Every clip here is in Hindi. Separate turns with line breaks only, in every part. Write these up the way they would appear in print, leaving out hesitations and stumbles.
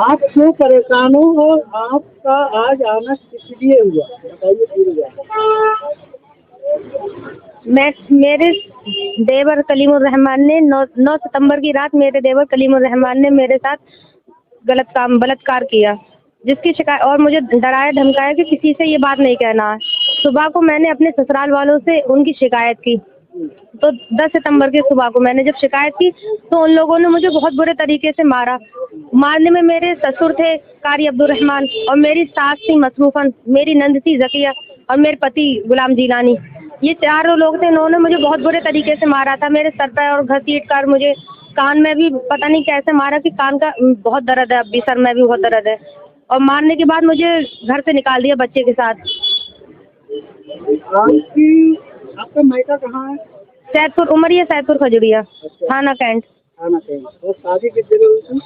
आप क्यों परेशान हो और आपका आज आना किस लिए हुआ, बताइए पूरी बात।
मेरे देवर कलीमुर रहमान ने 9 सितंबर की रात मेरे देवर कलीमुर रहमान ने मेरे साथ बलात्कार किया, जिसकी शिकायत, और मुझे डराया धमकाया कि किसी से ये बात नहीं कहना है। सुबह को मैंने अपने ससुराल वालों से उनकी शिकायत की, तो 10 सितंबर की सुबह को मैंने जब शिकायत की तो उन लोगों ने मुझे बहुत बुरे तरीके से मारा। मारने में मेरे ससुर थे कारी अब्दुल रहमान, और मेरी सास थी मसरूफन, मेरी नंद थी जकिया, और मेरे पति गुलाम जीलानी। ये चारों लोग थे, इन्होंने मुझे बहुत बुरे तरीके से मारा था। मेरे सर पर और घसीट कर मुझे कान में भी पता नहीं कैसे मारा कि कान का बहुत दर्द है, अब भी सर में भी बहुत दर्द है। और मारने के बाद मुझे घर से निकाल दिया बच्चे के साथ।
आपका मायका कहाँ है?
सैदपुर उमरिया, सैदपुर खजुरिया, थाना कैंट।
थाना कैंट। और शादी किस जगह हुई थी?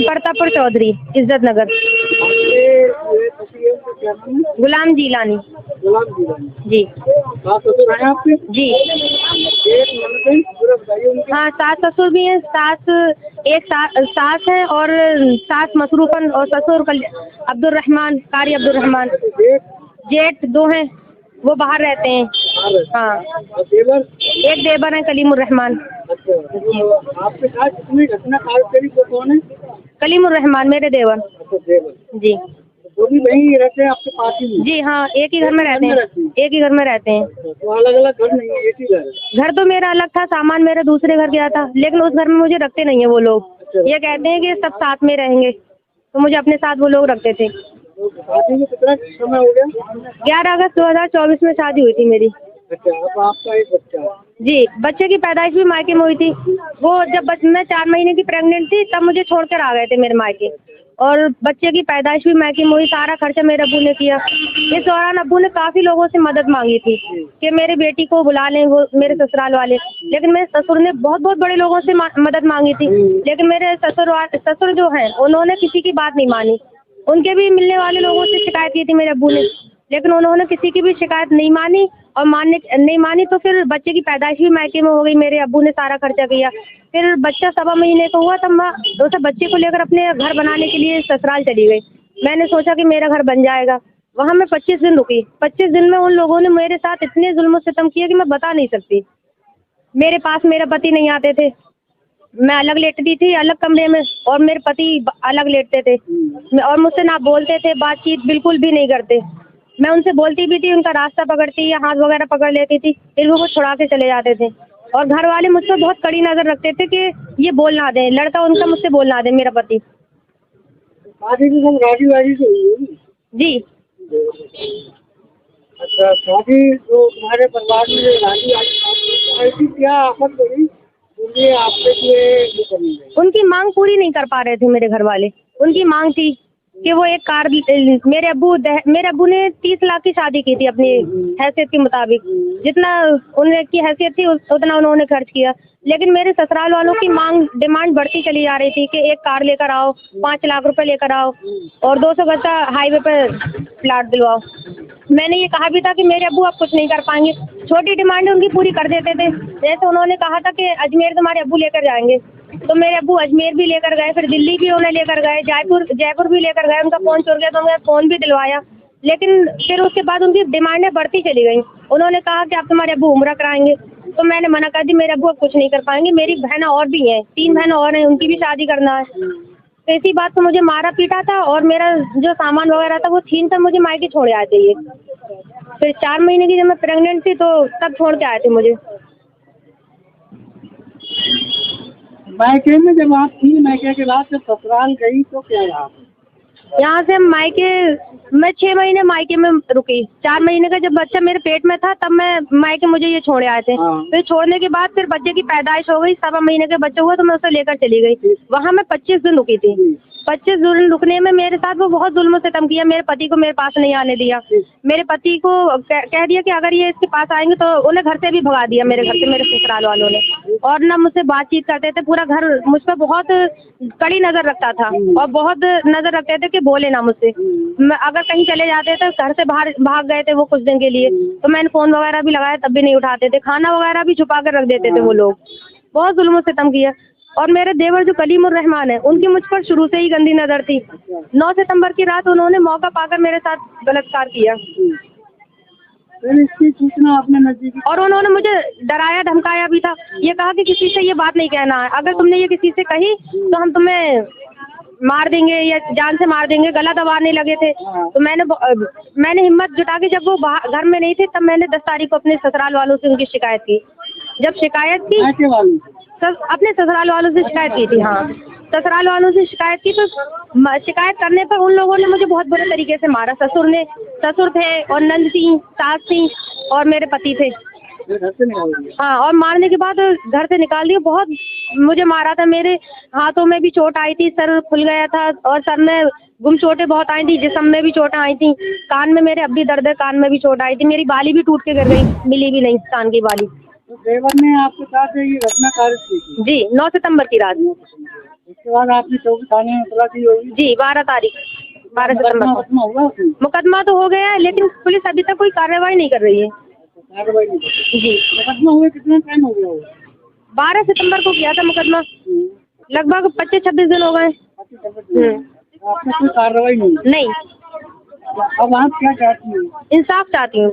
प्रतापपुर चौधरी, इज्जत नगर।
आपके पति है, उनका क्या नाम है?
गुलाम जीलानी।
गुलाम जीलानी
जी।
सास ससुर हैं आपके?
जी।
एक ननद है, पूरा बताइए उनके।
हाँ, सास ससुर भी हैं। सास है और सास मसरूफन, और ससुर अब्दुल रहमान, कारी अब्दुल रहमान। जेठ 2 हैं, वो बाहर रहते हैं। हाँ।
और देवर?
एक देवर है कलीमुर रहमान।
अच्छा, तो आपके साथ जितनी घटना करी वो कौन है?
कलीमुर रहमान मेरे देवर।
अच्छा, देवर
जी।
वो भी वहीं रहते हैं आपके पास ही में?
जी हाँ, एक ही घर में रहते हैं। एक ही घर में रहते हैं।
तो अलग अलग घर नहीं है, एक ही घर है?
घर तो मेरा अलग था, सामान मेरा दूसरे घर गया था, लेकिन उस घर में मुझे रखते नहीं है वो लोग। ये कहते हैं कि सब साथ में रहेंगे, तो मुझे अपने साथ वो लोग रखते थे।
तो शादी में कितना समय हो गया?
11 अगस्त 2024 में शादी हुई थी मेरी।
अच्छा, अब आपका एक बच्चा है?
जी, बच्चे की पैदाइश भी मायके में हुई थी। वो जब मैं 4 महीने की प्रेग्नेंट थी तब मुझे छोड़कर आ गए थे मेरे मायके, और बच्चे की पैदाइश भी मायके में हुई। सारा खर्चा मेरे अब्बू ने किया। इस दौरान अब्बू ने काफ़ी लोगों से मदद मांगी थी कि मेरे बेटी को बुला लें, वो मेरे ससुराल वाले, लेकिन मेरे ससुर ने बहुत बड़े लोगों से मदद मांगी थी, लेकिन मेरे ससुर जो हैं उन्होंने किसी की बात नहीं मानी। उनके भी मिलने वाले लोगों से शिकायत की थी मेरे अब्बू ने, लेकिन उन्होंने किसी की भी शिकायत नहीं मानी, और नहीं मानी तो फिर बच्चे की पैदाइश भी मायके में हो गई। मेरे अब्बू ने सारा खर्चा किया। फिर बच्चा 1.25 महीने का हुआ तब मैं उस बच्चे को लेकर अपने घर बनाने के लिए ससुराल चली गई। मैंने सोचा कि मेरा घर बन जाएगा। वहाँ मैं 25 दिन रुकी। 25 दिन में उन लोगों ने मेरे साथ इतने जुल्म सितम किए कि मैं बता नहीं सकती। मेरे पास मेरा पति नहीं आते थे, मैं अलग लेटती थी अलग कमरे में, और मेरे पति अलग लेटते थे, और मुझसे ना बोलते थे, बातचीत बिल्कुल भी नहीं करते। मैं उनसे बोलती भी थी, उनका रास्ता पकड़ती या हाथ वगैरह पकड़ लेती थी, फिर वो छुड़ा के चले जाते थे। और घर वाले मुझ पर बहुत कड़ी नज़र रखते थे कि ये बोल ना दें, लड़का उनका मुझसे बोल ना दे, मेरा पति।
शादी भी सब राजी वाजी से हुई होगी?
जी।
अच्छा, शादी तो तुम्हारे परिवार में राजी वाजी ऐसी क्या आफत हुई उनके आपसे ये करनी है?
उनकी मांग पूरी नहीं कर पा रहे थे मेरे घर वाले। उनकी मांग थी कि वो एक कार, मेरे अब्बू ने 30 लाख की शादी की थी अपनी हैसियत के मुताबिक। जितना उनकी हैसियत थी उतना उन्होंने खर्च किया, लेकिन मेरे ससुराल वालों की डिमांड बढ़ती चली जा रही थी कि एक कार लेकर आओ, 5 लाख रुपए लेकर आओ, और 200 गज का हाईवे पर प्लाट दिलवाओ। मैंने ये कहा भी था कि मेरे अब्बू आप कुछ नहीं कर पाएंगे। छोटी डिमांड उनकी पूरी कर देते थे। जैसे उन्होंने कहा था कि अजमेर तुम्हारे अब्बू लेकर जाएंगे, तो मेरे अब्बू अजमेर भी लेकर गए, फिर दिल्ली भी उन्हें लेकर गए, जयपुर भी लेकर गए। उनका फ़ोन चोर गया तो उन्हें फ़ोन भी दिलवाया, लेकिन फिर उसके बाद उनकी डिमांडें बढ़ती चली गई। उन्होंने कहा कि आप तुम्हारे अब्बू उम्रा कराएंगे, तो मैंने मना कर दी, मेरे अब्बू अब कुछ नहीं कर पाएंगे। मेरी बहनें और भी हैं, 3 बहनें और हैं, उनकी भी शादी करना है। तो इसी बात को मुझे मारा पीटा था, और मेरा जो सामान वगैरह था वो छीन कर मुझे मायके छोड़ आए थे ये। फिर 4 महीने की जब मैं प्रेग्नेंट थी तो तब छोड़ के आए थे मुझे।
मायके में जब आप थी, मायके के बाद जब ससुराल गई तो क्या रहा?
यहाँ से मैं 6 महीने मायके में रुकी। 4 महीने का जब बच्चा मेरे पेट में था तब मैं मायके मुझे ये छोड़े आए थे। फिर छोड़ने के बाद फिर बच्चे की पैदाइश हो गई, 7 महीने का बच्चा हुआ तो मैं उसे लेकर चली गई। वहाँ मैं 25 दिन रुकी थी। 25 दिन रुकने में मेरे साथ वो बहुत जुल्म सितम किया। मेरे पति को मेरे पास नहीं आने दिया। मेरे पति को कह दिया कि अगर ये इसके पास आएंगे तो उन्हें घर से भी भगा दिया, मेरे घर से, मेरे ससुराल वालों ने। और ना मुझसे बातचीत करते थे, पूरा घर मुझ पर बहुत कड़ी नज़र रखता था, और बहुत नज़र रखते थे कि बोले ना मुझसे। अगर कहीं चले जाते थे, घर से बाहर भाग गए थे वो कुछ दिन के लिए, तो मैंने फ़ोन वगैरह भी लगाया तब भी नहीं उठाते थे। खाना वगैरह भी छुपा कर रख देते थे वो लोग। बहुत जुल्म सितम किया। और मेरे देवर जो कलीमुर रहमान है, उनकी मुझ पर शुरू से ही गंदी नजर थी। 9 सितंबर की रात उन्होंने मौका पाकर मेरे साथ बलात्कार किया
फिर इसकी सूचना अपने नजदीकी
और उन्होंने मुझे डराया धमकाया भी था। ये कहा कि किसी से ये बात नहीं कहना है, अगर तुमने ये किसी से कही तो हम तुम्हें मार देंगे या जान से मार देंगे, गला दबाने लगे थे। तो मैंने हिम्मत जुटा के, जब वो घर में नहीं थे, तब मैंने 10 तारीख को अपने ससुराल वालों से उनकी शिकायत की। जब शिकायत की अपने ससुराल वालों से शिकायत की थी। हाँ, ससुराल वालों से शिकायत की तो शिकायत करने पर उन लोगों ने मुझे बहुत बुरे तरीके से मारा। ससुर थे और नंद थी, सास थी और मेरे पति थे।
घर से निकाल दिया।
हाँ, और मारने के बाद घर से निकाल दिया। बहुत मुझे मारा था, मेरे हाथों में भी चोट आई थी, सर फुल गया था और सर में गुम चोटें बहुत आई थी, जिस्म में भी चोटें आई थी, कान में मेरे अब भी दर्द है, कान में भी चोट आई थी, मेरी बाली भी टूट के गिर गई, मिली भी नहीं कान की बाली।
तो देवर ने आपके साथ ये घटना कारित की थी?
जी, 9 सितंबर की रात।
उसके बाद आपने चौकी थाने में इतला दी होगी?
जी, 12 सितंबर को।
होगा उसमें?
मुकदमा तो हो गया है, लेकिन पुलिस अभी तक कोई कार्रवाई नहीं कर रही है।
कार्रवाई नहीं कर रही।
जी,
मुकदमा हुए कितना टाइम हो गया होगा?
12 सितंबर को किया था मुकदमा, लगभग 25-26 दिन हो गए।
आपने कोई कार्रवाई नहीं? अब आप क्या चाहती हैं?
इंसाफ चाहती हूँ।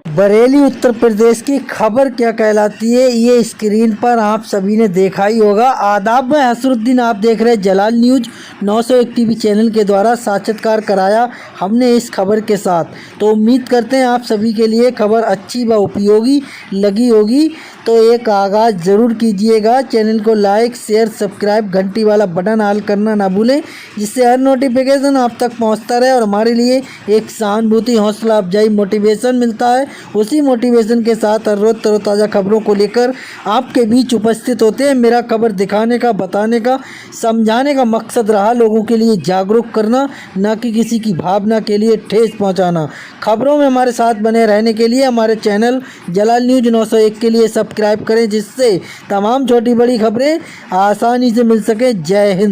बरेली उत्तर प्रदेश की खबर क्या कहलाती है, ये स्क्रीन पर आप सभी ने देखा ही होगा। आदाब, मैं हसरुद्दीन, आप देख रहे हैं जलाल न्यूज 901 टीवी चैनल के द्वारा साक्षात्कार कराया हमने इस खबर के साथ। तो उम्मीद करते हैं आप सभी के लिए खबर अच्छी व उपयोगी लगी होगी। तो एक आगाज़ ज़रूर कीजिएगा, चैनल को लाइक शेयर सब्सक्राइब घंटी वाला बटन ऑल करना ना भूलें, जिससे हर नोटिफिकेशन आप तक पहुंचता रहे और हमारे लिए एक सहानुभूति हौसला अफजाई मोटिवेशन मिलता है। उसी मोटिवेशन के साथ हर रोज़ तरोताज़ा खबरों को लेकर आपके बीच उपस्थित होते हैं। मेरा खबर दिखाने का, बताने का, समझाने का मकसद रहा लोगों के लिए जागरूक करना, ना कि किसी की भावना के लिए ठेस पहुँचाना। खबरों में हमारे साथ बने रहने के लिए हमारे चैनल जलाल न्यूज 901 के लिए सब्सक्राइब करें, जिससे तमाम छोटी बड़ी खबरें आसानी से मिल सके। जय हिंद।